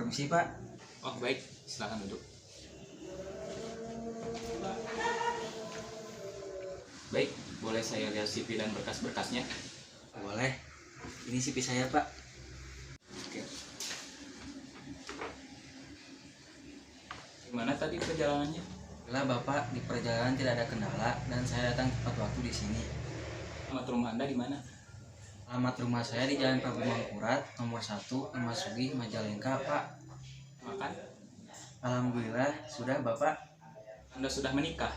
Permisi Pak. Oh baik, silakan duduk. Baik, boleh saya lihat CV dan berkas-berkasnya? Boleh. Ini CV saya Pak. Oke. Gimana tadi perjalanannya? Lah Bapak, di perjalanan tidak ada kendala dan saya datang tepat waktu di sini. Alamat rumah Anda di mana? Alamat rumah saya di Jalan Prabu Mangkurat, nomor 1, Imasugi, Majalengka, Pak. Makan? Alhamdulillah, sudah Bapak. Anda sudah menikah?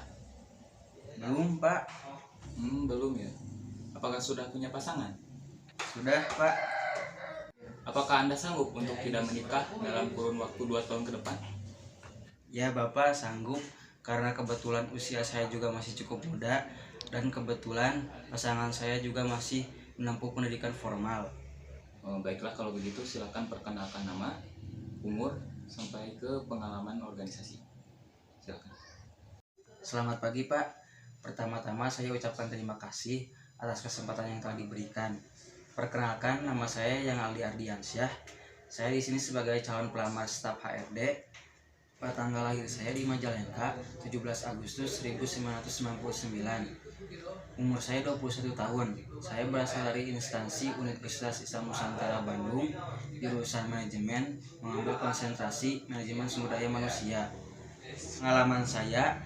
Belum Pak. Belum ya. Apakah sudah punya pasangan? Sudah Pak. Apakah Anda sanggup untuk tidak menikah dalam kurun waktu 2 tahun ke depan? Ya Bapak sanggup, karena kebetulan usia saya juga masih cukup muda dan kebetulan pasangan saya juga masih menempuh pendidikan formal. Oh, baiklah kalau begitu silakan perkenalkan nama, umur, sampai ke pengalaman organisasi. Silakan. Selamat pagi Pak. Pertama-tama saya ucapkan terima kasih atas kesempatan yang telah diberikan. Perkenalkan, nama saya Yang Aldi Ardiansyah. Saya di sini sebagai calon pelamar staf HRD. Pada tanggal lahir saya di Majalengka, 17 Agustus 1999. Umur saya 21 tahun. Saya berasal dari instansi Universitas Islam Nusantara Bandung, jurusan manajemen, mengambil konsentrasi manajemen sumber daya manusia. Pengalaman saya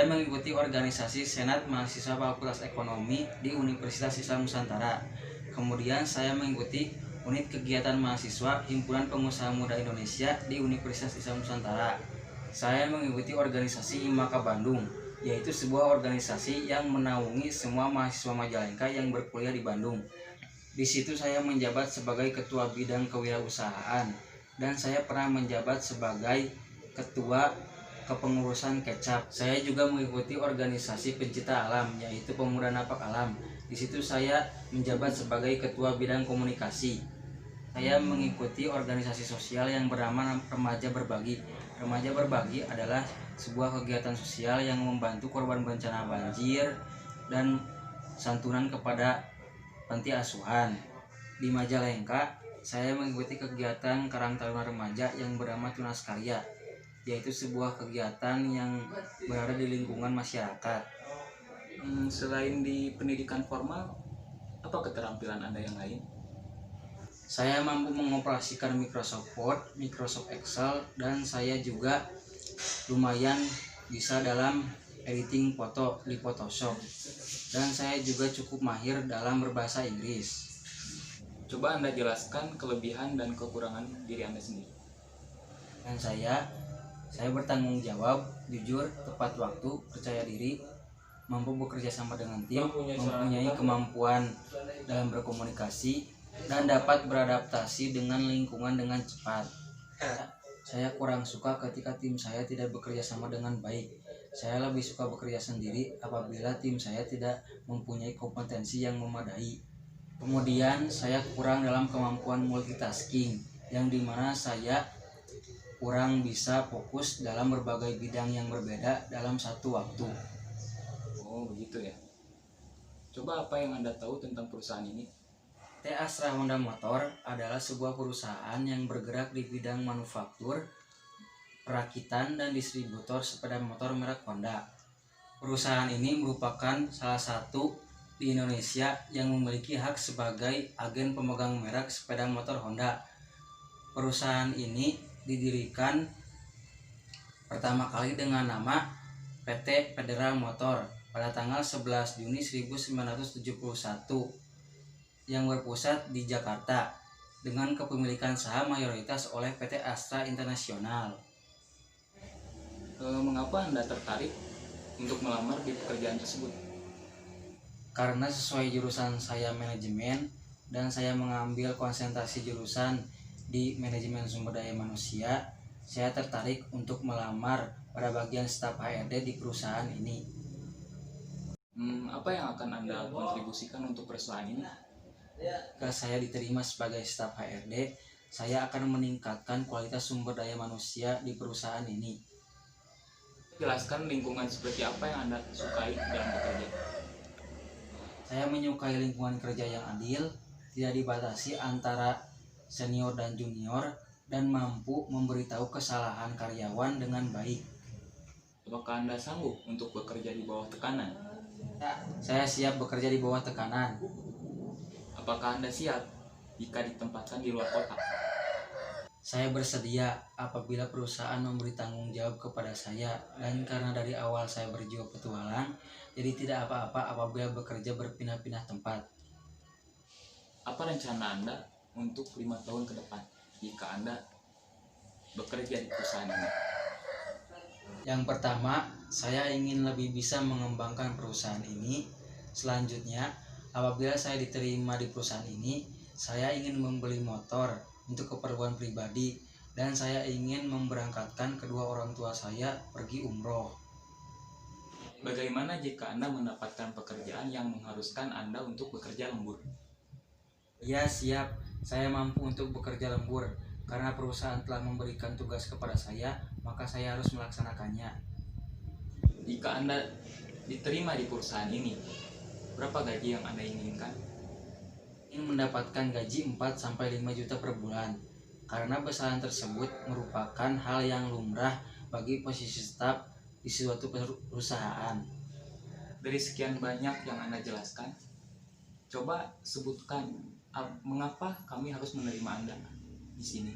mengikuti organisasi Senat Mahasiswa Fakultas Ekonomi di Universitas Islam Nusantara. Kemudian saya mengikuti unit kegiatan mahasiswa Himpunan Pengusaha Muda Indonesia di Universitas Islam Nusantara. Saya mengikuti organisasi Himaka Bandung, yaitu sebuah organisasi yang menaungi semua mahasiswa Majalengka yang berkuliah di Bandung. Di situ saya menjabat sebagai ketua bidang kewirausahaan dan saya pernah menjabat sebagai ketua kepengurusan kecap. Saya juga mengikuti organisasi pencinta alam, yaitu Pemuda Napak Alam. Di situ saya menjabat sebagai ketua bidang komunikasi. Saya mengikuti organisasi sosial yang bernama Remaja Berbagi. Remaja Berbagi adalah sebuah kegiatan sosial yang membantu korban bencana banjir dan santunan kepada panti asuhan. Di Majalengka, saya mengikuti kegiatan Karang Taruna Remaja yang bernama Tunas Karya, yaitu sebuah kegiatan yang berada di lingkungan masyarakat. Selain di pendidikan formal, apa keterampilan Anda yang lain? Saya mampu mengoperasikan Microsoft Word, Microsoft Excel, dan saya juga lumayan bisa dalam editing foto di Photoshop. Dan saya juga cukup mahir dalam berbahasa Inggris. Coba Anda jelaskan kelebihan dan kekurangan diri Anda sendiri. Dan saya bertanggung jawab, jujur, tepat waktu, percaya diri, mampu bekerja sama dengan tim, mempunyai kemampuan dalam berkomunikasi, dan dapat beradaptasi dengan lingkungan dengan cepat. Saya kurang suka ketika tim saya tidak bekerja sama dengan baik. Saya lebih suka bekerja sendiri apabila tim saya tidak mempunyai kompetensi yang memadai. Kemudian saya kurang dalam kemampuan multitasking, yang dimana saya kurang bisa fokus dalam berbagai bidang yang berbeda dalam satu waktu. Oh begitu ya. Coba apa yang Anda tahu tentang perusahaan ini? PT Astra Honda Motor adalah sebuah perusahaan yang bergerak di bidang manufaktur, perakitan, dan distributor sepeda motor merek Honda. Perusahaan ini merupakan salah satu di Indonesia yang memiliki hak sebagai agen pemegang merek sepeda motor Honda. Perusahaan ini didirikan pertama kali dengan nama PT Federal Motor pada tanggal 11 Juni 1971 yang berpusat di Jakarta dengan kepemilikan saham mayoritas oleh PT Astra Internasional. Mengapa Anda tertarik untuk melamar di pekerjaan tersebut? Karena sesuai jurusan saya manajemen dan saya mengambil konsentrasi jurusan di manajemen sumber daya manusia, saya tertarik untuk melamar pada bagian staf HRD di perusahaan ini. Apa yang akan Anda kontribusikan untuk perusahaan ini? Jika saya diterima sebagai staf HRD, saya akan meningkatkan kualitas sumber daya manusia di perusahaan ini. Jelaskan lingkungan seperti apa yang Anda sukai dalam bekerja. Saya menyukai lingkungan kerja yang adil, tidak dibatasi antara senior dan junior, dan mampu memberitahu kesalahan karyawan dengan baik. Apakah Anda sanggup untuk bekerja di bawah tekanan? Saya siap bekerja di bawah tekanan. Apakah Anda siap jika ditempatkan di luar kota? Saya bersedia apabila perusahaan memberi tanggung jawab kepada saya, dan karena dari awal saya berjiwa petualang, jadi tidak apa-apa apabila bekerja berpindah-pindah tempat. Apa rencana Anda untuk 5 tahun ke depan jika Anda bekerja di perusahaan ini? Yang pertama, saya ingin lebih bisa mengembangkan perusahaan ini. Selanjutnya, apabila saya diterima di perusahaan ini, saya ingin membeli motor untuk keperluan pribadi, dan saya ingin memberangkatkan kedua orang tua saya pergi umroh. Bagaimana jika Anda mendapatkan pekerjaan yang mengharuskan Anda untuk bekerja lembur? Ya, siap. Saya mampu untuk bekerja lembur. Karena perusahaan telah memberikan tugas kepada saya, maka saya harus melaksanakannya. Jika Anda diterima di perusahaan ini, berapa gaji yang Anda inginkan? Ingin mendapatkan gaji 4-5 juta per bulan. Karena besaran tersebut merupakan hal yang lumrah bagi posisi staf di suatu perusahaan. Dari sekian banyak yang Anda jelaskan, coba sebutkan mengapa kami harus menerima Anda di sini.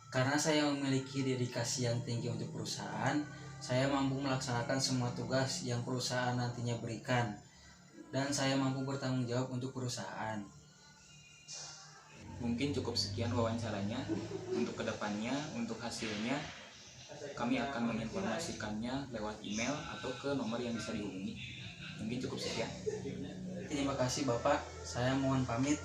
Karena saya memiliki dedikasi yang tinggi untuk perusahaan, saya mampu melaksanakan semua tugas yang perusahaan nantinya berikan, dan saya mampu bertanggung jawab untuk perusahaan. Mungkin cukup sekian wawancaranya. Untuk kedepannya, untuk hasilnya, kami akan menginformasikannya lewat email atau ke nomor yang bisa dihubungi. Mungkin cukup sekian. Terima kasih Bapak, saya mohon pamit.